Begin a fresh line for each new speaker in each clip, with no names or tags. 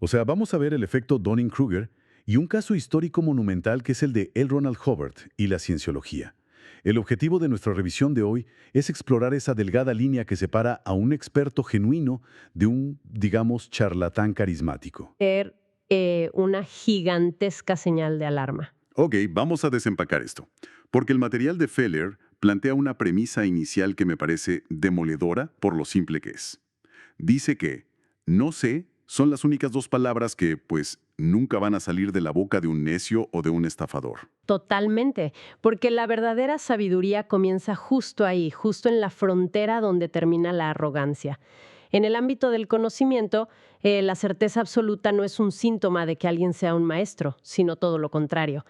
O sea, vamos a ver el efecto Dunning-Kruger y un caso histórico monumental que es el de L. Ronald Hubbard y la cienciología. El objetivo de nuestra revisión de hoy es explorar esa delgada línea que separa a un experto genuino de un, digamos, charlatán carismático.
Ser una gigantesca señal de alarma.
Ok, vamos a desempacar esto. Porque el material de Feller plantea una premisa inicial que me parece demoledora por lo simple que es. Dice que no sé son las únicas dos palabras que, pues, nunca van a salir de la boca de un necio o de un estafador.
Totalmente, porque la verdadera sabiduría comienza justo ahí, justo en la frontera donde termina la arrogancia. En el ámbito del conocimiento, la certeza absoluta no es un síntoma de que alguien sea un maestro, sino todo lo contrario.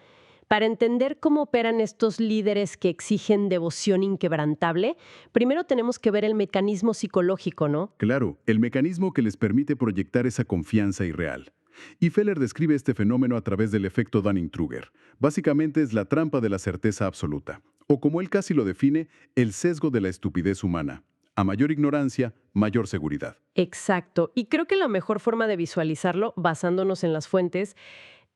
Para entender cómo operan estos líderes que exigen devoción inquebrantable, primero tenemos que ver el mecanismo psicológico, ¿no?
Claro, el mecanismo que les permite proyectar esa confianza irreal. Y Feller describe este fenómeno a través del efecto Dunning-Kruger. Básicamente es la trampa de la certeza absoluta, o como él casi lo define, el sesgo de la estupidez humana. A mayor ignorancia, mayor seguridad.
Exacto. Y creo que la mejor forma de visualizarlo, basándonos en las fuentes,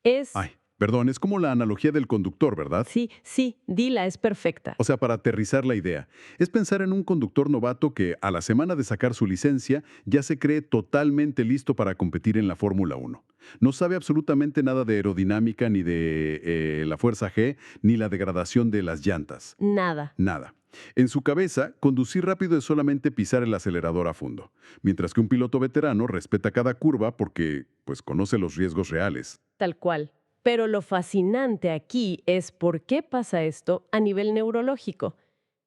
es...
Ay, perdón, es como la analogía del conductor, ¿verdad?
Sí, Dila es perfecta.
O sea, para aterrizar la idea, es pensar en un conductor novato que a la semana de sacar su licencia ya se cree totalmente listo para competir en la Fórmula 1. No sabe absolutamente nada de aerodinámica, ni de la fuerza G, ni la degradación de las llantas.
Nada.
Nada. En su cabeza, conducir rápido es solamente pisar el acelerador a fondo, mientras que un piloto veterano respeta cada curva porque, pues, conoce los riesgos reales.
Tal cual. Pero lo fascinante aquí es por qué pasa esto a nivel neurológico.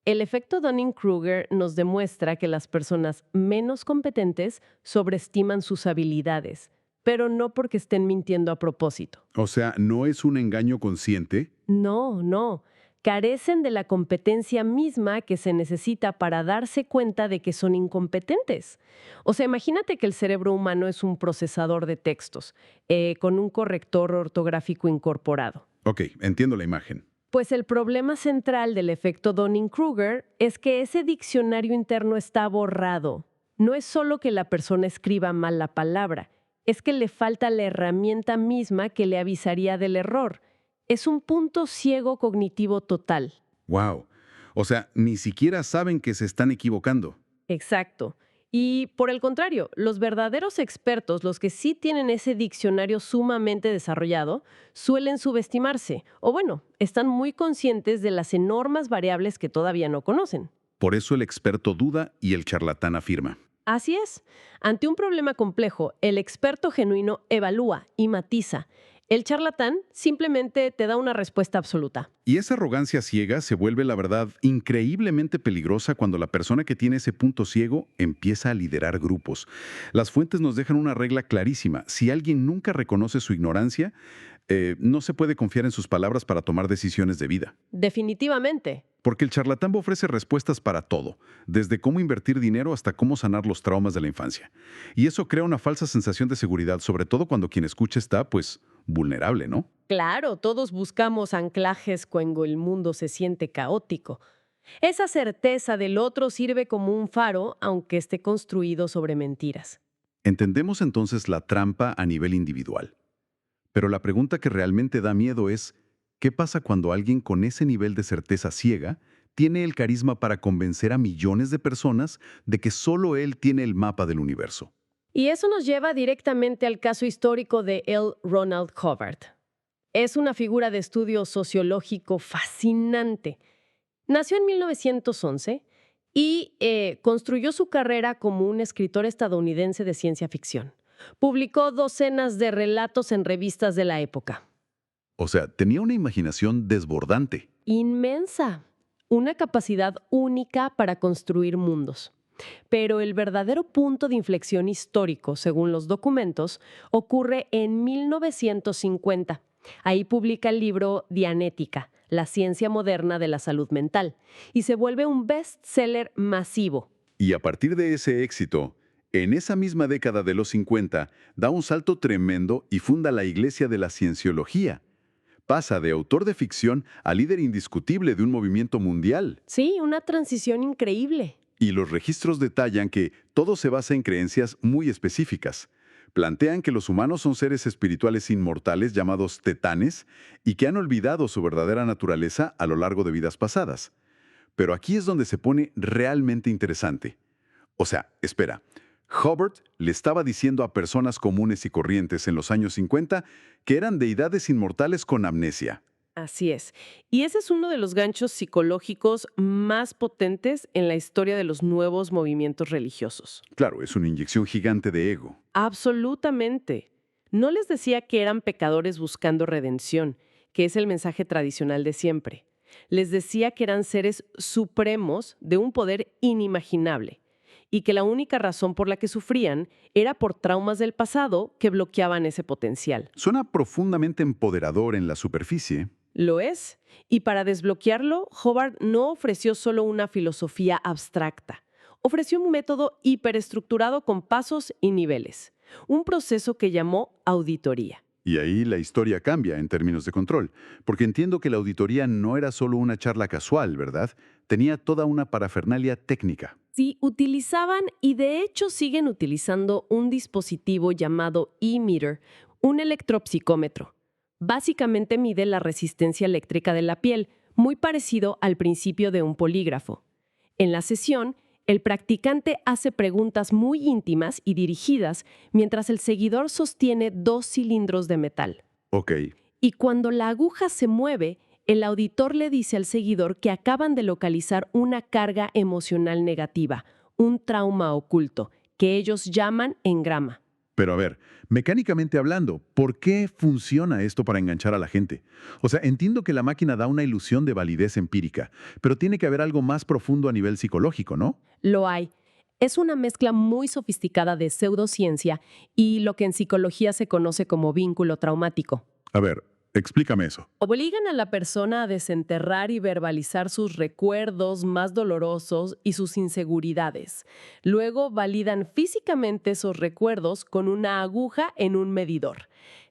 El efecto Dunning-Kruger nos demuestra que las personas menos competentes sobreestiman sus habilidades, pero no porque estén mintiendo a propósito.
O sea, no es un engaño consciente.
No. Carecen de la competencia misma que se necesita para darse cuenta de que son incompetentes. O sea, imagínate que el cerebro humano es un procesador de textos, con un corrector ortográfico incorporado.
Ok, entiendo la imagen.
Pues el problema central del efecto Dunning-Kruger es que ese diccionario interno está borrado. No es solo que la persona escriba mal la palabra, es que le falta la herramienta misma que le avisaría del error. Es un punto ciego cognitivo total.
Wow. O sea, ni siquiera saben que se están equivocando.
Exacto. Y por el contrario, los verdaderos expertos, los que sí tienen ese diccionario sumamente desarrollado, suelen subestimarse, o bueno, están muy conscientes de las enormes variables que todavía no conocen.
Por eso el experto duda y el charlatán afirma.
Así es. Ante un problema complejo, el experto genuino evalúa y matiza. El charlatán simplemente te da una respuesta absoluta.
Y esa arrogancia ciega se vuelve, la verdad, increíblemente peligrosa cuando la persona que tiene ese punto ciego empieza a liderar grupos. Las fuentes nos dejan una regla clarísima. Si alguien nunca reconoce su ignorancia, no se puede confiar en sus palabras para tomar decisiones de vida.
Definitivamente.
Porque el charlatán ofrece respuestas para todo, desde cómo invertir dinero hasta cómo sanar los traumas de la infancia. Y eso crea una falsa sensación de seguridad, sobre todo cuando quien escucha está, pues, vulnerable, ¿no?
Claro, todos buscamos anclajes cuando el mundo se siente caótico. Esa certeza del otro sirve como un faro, aunque esté construido sobre mentiras.
Entendemos entonces la trampa a nivel individual. Pero la pregunta que realmente da miedo es, ¿qué pasa cuando alguien con ese nivel de certeza ciega tiene el carisma para convencer a millones de personas de que solo él tiene el mapa del universo?
Y eso nos lleva directamente al caso histórico de L. Ronald Hubbard. Es una figura de estudio sociológico fascinante. Nació en 1911 y construyó su carrera como un escritor estadounidense de ciencia ficción. Publicó docenas de relatos en revistas de la época.
O sea, tenía una imaginación desbordante.
Inmensa. Una capacidad única para construir mundos. Pero el verdadero punto de inflexión histórico, según los documentos, ocurre en 1950. Ahí publica el libro Dianética, la ciencia moderna de la salud mental, y se vuelve un bestseller masivo.
Y a partir de ese éxito, en esa misma década de los 50, da un salto tremendo y funda la Iglesia de la Cienciología. Pasa de autor de ficción a líder indiscutible de un movimiento mundial.
Sí, una transición increíble.
Y los registros detallan que todo se basa en creencias muy específicas. Plantean que los humanos son seres espirituales inmortales llamados tetanes y que han olvidado su verdadera naturaleza a lo largo de vidas pasadas. Pero aquí es donde se pone realmente interesante. O sea, espera, Hubbard le estaba diciendo a personas comunes y corrientes en los años 50 que eran deidades inmortales con amnesia.
Así es. Y ese es uno de los ganchos psicológicos más potentes en la historia de los nuevos movimientos religiosos.
Claro, es una inyección gigante de ego.
Absolutamente. No les decía que eran pecadores buscando redención, que es el mensaje tradicional de siempre. Les decía que eran seres supremos de un poder inimaginable y que la única razón por la que sufrían era por traumas del pasado que bloqueaban ese potencial.
Suena profundamente empoderador en la superficie.
Lo es. Y para desbloquearlo, Hubbard no ofreció solo una filosofía abstracta. Ofreció un método hiperestructurado con pasos y niveles. Un proceso que llamó auditoría.
Y ahí la historia cambia en términos de control, porque entiendo que la auditoría no era solo una charla casual, ¿verdad? Tenía toda una parafernalia técnica.
Sí, utilizaban y de hecho siguen utilizando un dispositivo llamado e-meter, un electropsicómetro. Básicamente mide la resistencia eléctrica de la piel, muy parecido al principio de un polígrafo. En la sesión, el practicante hace preguntas muy íntimas y dirigidas mientras el seguidor sostiene 2 cilindros de metal.
Ok,
Y cuando la aguja se mueve, el auditor le dice al seguidor que acaban de localizar una carga emocional negativa, un trauma oculto, que ellos llaman engrama.
pero a ver, mecánicamente hablando, ¿por qué funciona esto para enganchar a la gente? O sea, entiendo que la máquina da una ilusión de validez empírica, pero tiene que haber algo más profundo a nivel psicológico, ¿no?
Lo hay. Es una mezcla muy sofisticada de pseudociencia y lo que en psicología se conoce como vínculo traumático.
A ver, explícame eso.
Obligan a la persona a desenterrar y verbalizar sus recuerdos más dolorosos y sus inseguridades. Luego validan físicamente esos recuerdos con una aguja en un medidor.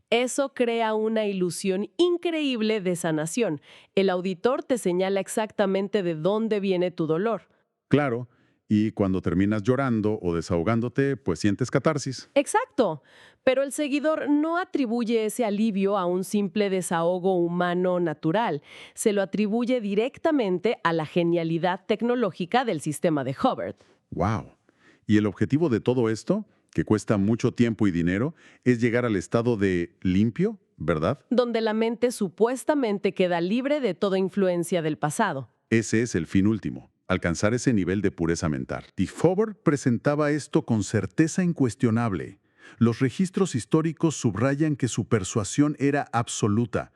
Eso crea una ilusión increíble de sanación. El auditor te señala exactamente de dónde viene tu dolor.
Claro, y cuando terminas llorando o desahogándote, pues sientes catarsis.
Exacto, pero el seguidor no atribuye ese alivio a un simple desahogo humano natural, se lo atribuye directamente a la genialidad tecnológica del sistema de Hubbard.
¡Wow! Y el objetivo de todo esto, que cuesta mucho tiempo y dinero, es llegar al estado de limpio, ¿verdad?
Donde la mente supuestamente queda libre de toda influencia del pasado.
Ese es el fin último, alcanzar ese nivel de pureza mental. Y Hubbard presentaba esto con certeza incuestionable. Los registros históricos subrayan que su persuasión era absoluta.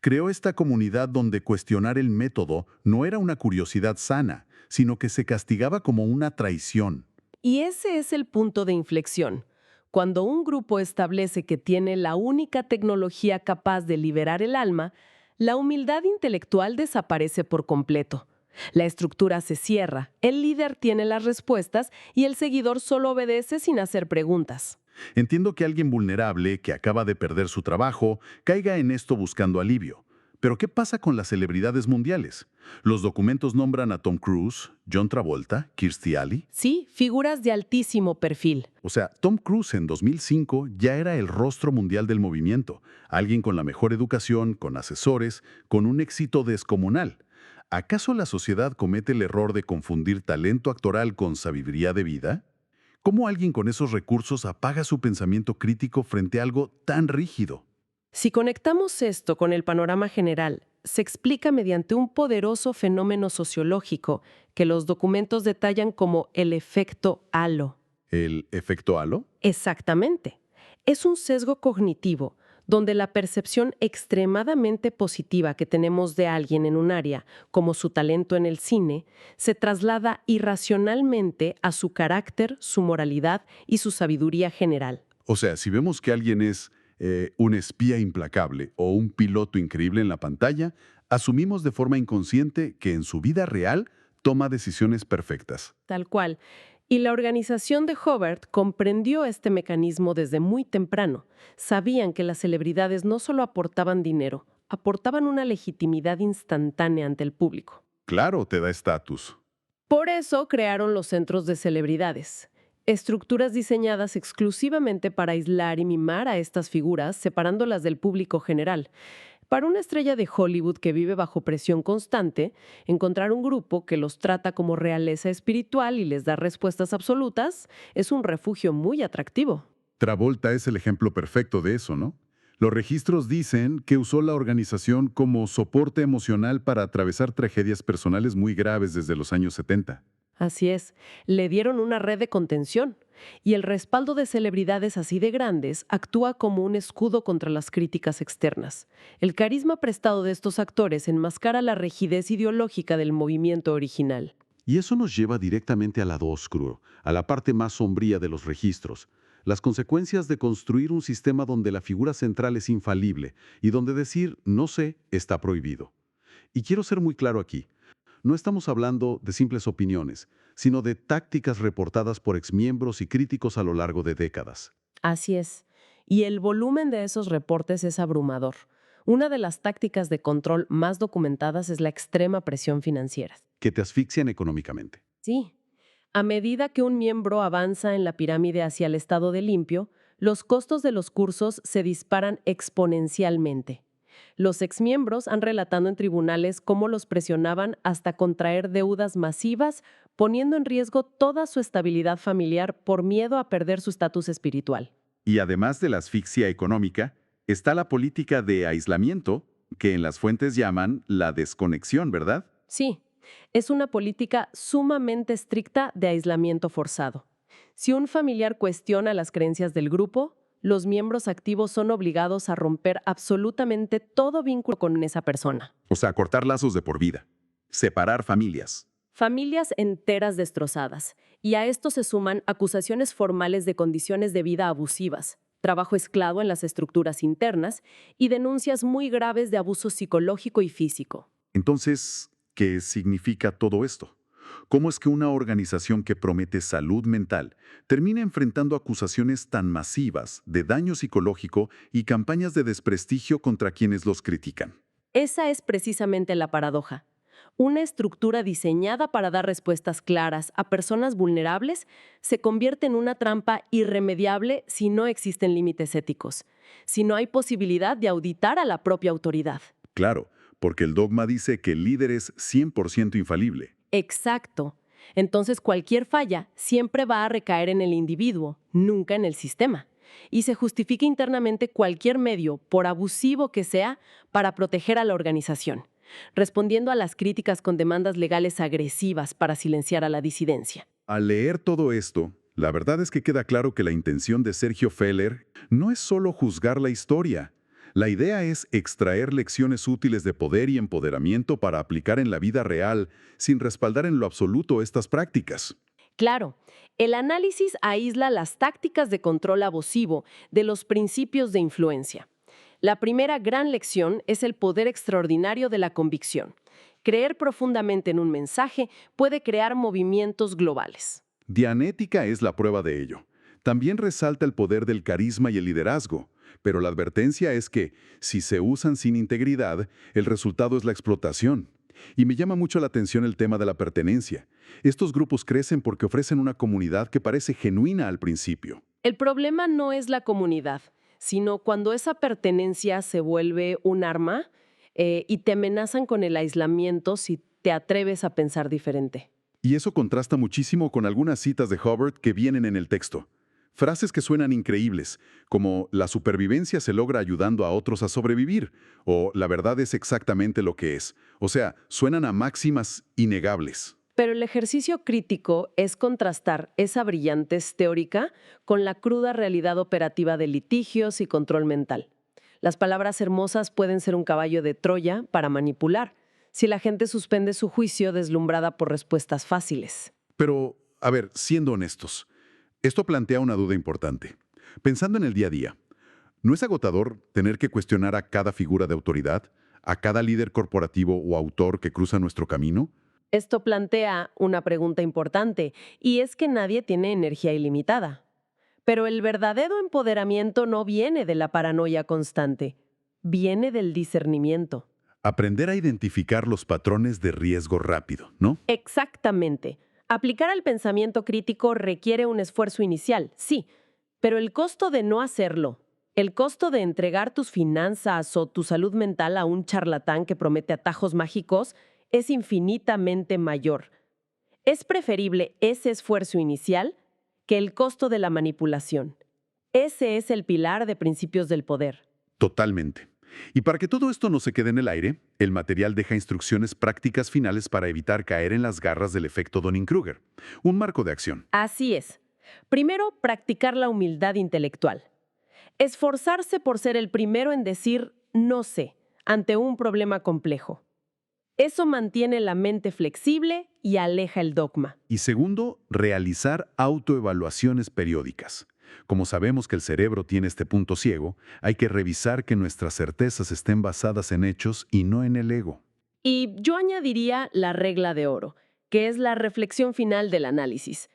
Creó esta comunidad donde cuestionar el método no era una curiosidad sana, sino que se castigaba como una traición.
Y ese es el punto de inflexión. Cuando un grupo establece que tiene la única tecnología capaz de liberar el alma, la humildad intelectual desaparece por completo. La estructura se cierra, el líder tiene las respuestas y el seguidor solo obedece sin hacer preguntas.
Entiendo que alguien vulnerable, que acaba de perder su trabajo, caiga en esto buscando alivio. Pero ¿qué pasa con las celebridades mundiales? Los documentos nombran a Tom Cruise, John Travolta, Kirstie Alley.
Sí, figuras de altísimo perfil.
O sea, Tom Cruise en 2005 ya era el rostro mundial del movimiento, alguien con la mejor educación, con asesores, con un éxito descomunal. ¿Acaso la sociedad comete el error de confundir talento actoral con sabiduría de vida? ¿Cómo alguien con esos recursos apaga su pensamiento crítico frente a algo tan rígido?
Si conectamos esto con el panorama general, se explica mediante un poderoso fenómeno sociológico que los documentos detallan como el efecto halo.
¿El efecto halo?
Exactamente. Es un sesgo cognitivo donde la percepción extremadamente positiva que tenemos de alguien en un área, como su talento en el cine, se traslada irracionalmente a su carácter, su moralidad y su sabiduría general.
O sea, si vemos que alguien es un espía implacable o un piloto increíble en la pantalla, asumimos de forma inconsciente que en su vida real toma decisiones perfectas.
Tal cual. Y la organización de Hubbard comprendió este mecanismo desde muy temprano. Sabían que las celebridades no solo aportaban dinero, aportaban una legitimidad instantánea ante el público.
Claro, te da estatus.
Por eso crearon los centros de celebridades, Estructuras diseñadas exclusivamente para aislar y mimar a estas figuras, separándolas del público general. Para una estrella de Hollywood que vive bajo presión constante, encontrar un grupo que los trata como realeza espiritual y les da respuestas absolutas es un refugio muy atractivo.
Travolta es el ejemplo perfecto de eso, ¿no? Los registros dicen que usó la organización como soporte emocional para atravesar tragedias personales muy graves desde los años 70.
Así es, le dieron una red de contención y el respaldo de celebridades así de grandes actúa como un escudo contra las críticas externas. El carisma prestado de estos actores enmascara la rigidez ideológica del movimiento original.
Y eso nos lleva directamente al lado oscuro, a la parte más sombría de los registros. Las consecuencias de construir un sistema donde la figura central es infalible y donde decir no sé está prohibido. Y quiero ser muy claro aquí. No estamos hablando de simples opiniones, sino de tácticas reportadas por exmiembros y críticos a lo largo de décadas.
Así es. Y el volumen de esos reportes es abrumador. Una de las tácticas de control más documentadas es la extrema presión financiera.
Que te asfixian económicamente.
Sí. A medida que un miembro avanza en la pirámide hacia el estado de limpio, los costos de los cursos se disparan exponencialmente. Los exmiembros han relatado en tribunales cómo los presionaban hasta contraer deudas masivas, poniendo en riesgo toda su estabilidad familiar por miedo a perder su estatus espiritual.
Y además de la asfixia económica, está la política de aislamiento, que en las fuentes llaman la desconexión, ¿verdad?
Sí, es una política sumamente estricta de aislamiento forzado. Si un familiar cuestiona las creencias del grupo, los miembros activos son obligados a romper absolutamente todo vínculo con esa persona.
O sea, cortar lazos de por vida, separar familias.
Familias enteras destrozadas. Y a esto se suman acusaciones formales de condiciones de vida abusivas, trabajo esclavo en las estructuras internas y denuncias muy graves de abuso psicológico y físico.
Entonces, ¿qué significa todo esto? ¿Cómo es que una organización que promete salud mental termina enfrentando acusaciones tan masivas de daño psicológico y campañas de desprestigio contra quienes los critican?
Esa es precisamente la paradoja. Una estructura diseñada para dar respuestas claras a personas vulnerables se convierte en una trampa irremediable si no existen límites éticos, si no hay posibilidad de auditar a la propia autoridad.
Claro, porque el dogma dice que el líder es 100% infalible.
Exacto. Entonces cualquier falla siempre va a recaer en el individuo, nunca en el sistema. Y se justifica internamente cualquier medio, por abusivo que sea, para proteger a la organización, respondiendo a las críticas con demandas legales agresivas para silenciar a la disidencia.
Al leer todo esto, la verdad es que queda claro que la intención de Sergio Feller no es solo juzgar la historia. La idea es extraer lecciones útiles de poder y empoderamiento para aplicar en la vida real, sin respaldar en lo absoluto estas prácticas.
Claro, el análisis aísla las tácticas de control abusivo de los principios de influencia. La primera gran lección es el poder extraordinario de la convicción. Creer profundamente en un mensaje puede crear movimientos globales.
Dianética es la prueba de ello. También resalta el poder del carisma y el liderazgo, pero la advertencia es que, si se usan sin integridad, el resultado es la explotación. Y me llama mucho la atención el tema de la pertenencia. Estos grupos crecen porque ofrecen una comunidad que parece genuina al principio.
El problema no es la comunidad, sino cuando esa pertenencia se vuelve un arma y te amenazan con el aislamiento si te atreves a pensar diferente.
Y eso contrasta muchísimo con algunas citas de Hubbard que vienen en el texto. Frases que suenan increíbles, como la supervivencia se logra ayudando a otros a sobrevivir, o la verdad es exactamente lo que es. O sea, suenan a máximas innegables.
Pero el ejercicio crítico es contrastar esa brillantez teórica con la cruda realidad operativa de litigios y control mental. Las palabras hermosas pueden ser un caballo de Troya para manipular, si la gente suspende su juicio deslumbrada por respuestas fáciles.
Pero, a ver, siendo honestos, esto plantea una duda importante. Pensando en el día a día, ¿no es agotador tener que cuestionar a cada figura de autoridad, a cada líder corporativo o autor que cruza nuestro camino?
Esto plantea una pregunta importante, y es que nadie tiene energía ilimitada. Pero el verdadero empoderamiento no viene de la paranoia constante, viene del discernimiento.
Aprender a identificar los patrones de riesgo rápido, ¿no?
Exactamente. Aplicar al pensamiento crítico requiere un esfuerzo inicial, sí, pero el costo de no hacerlo, el costo de entregar tus finanzas o tu salud mental a un charlatán que promete atajos mágicos, es infinitamente mayor. Es preferible ese esfuerzo inicial que el costo de la manipulación. Ese es el pilar de principios del poder.
Totalmente. Y para que todo esto no se quede en el aire, el material deja instrucciones prácticas finales para evitar caer en las garras del efecto Dunning-Kruger. Un marco de acción.
Así es. Primero, practicar la humildad intelectual. Esforzarse por ser el primero en decir no sé ante un problema complejo. Eso mantiene la mente flexible y aleja el dogma.
Y segundo, realizar autoevaluaciones periódicas. Como sabemos que el cerebro tiene este punto ciego, hay que revisar que nuestras certezas estén basadas en hechos y no en el ego.
Y yo añadiría la regla de oro, que es la reflexión final del análisis.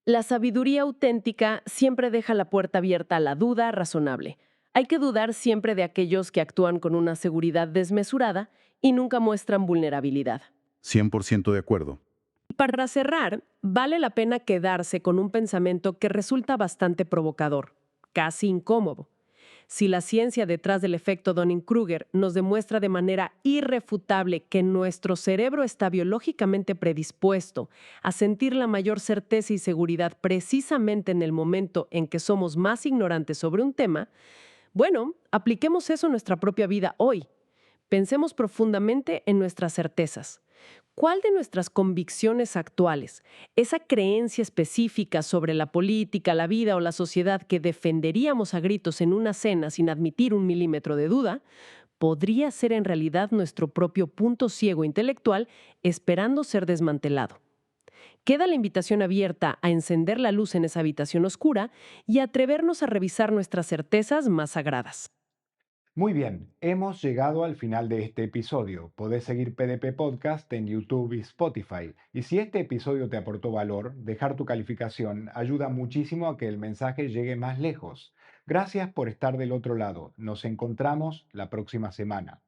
La sabiduría auténtica siempre deja la puerta abierta a la duda razonable. Hay que dudar siempre de aquellos que actúan con una seguridad desmesurada y nunca muestran vulnerabilidad.
100% de acuerdo.
Para cerrar, vale la pena quedarse con un pensamiento que resulta bastante provocador, casi incómodo. Si la ciencia detrás del efecto Dunning-Kruger nos demuestra de manera irrefutable que nuestro cerebro está biológicamente predispuesto a sentir la mayor certeza y seguridad precisamente en el momento en que somos más ignorantes sobre un tema, bueno, apliquemos eso en nuestra propia vida hoy. Pensemos profundamente en nuestras certezas. ¿Cuál de nuestras convicciones actuales, esa creencia específica sobre la política, la vida o la sociedad que defenderíamos a gritos en una cena sin admitir un milímetro de duda, podría ser en realidad nuestro propio punto ciego intelectual esperando ser desmantelado? Queda la invitación abierta a encender la luz en esa habitación oscura y atrevernos a revisar nuestras certezas más sagradas.
Muy bien, hemos llegado al final de este episodio. Podés seguir PDP Podcast en YouTube y Spotify. Y si este episodio te aportó valor, dejar tu calificación ayuda muchísimo a que el mensaje llegue más lejos. Gracias por estar del otro lado. Nos encontramos la próxima semana.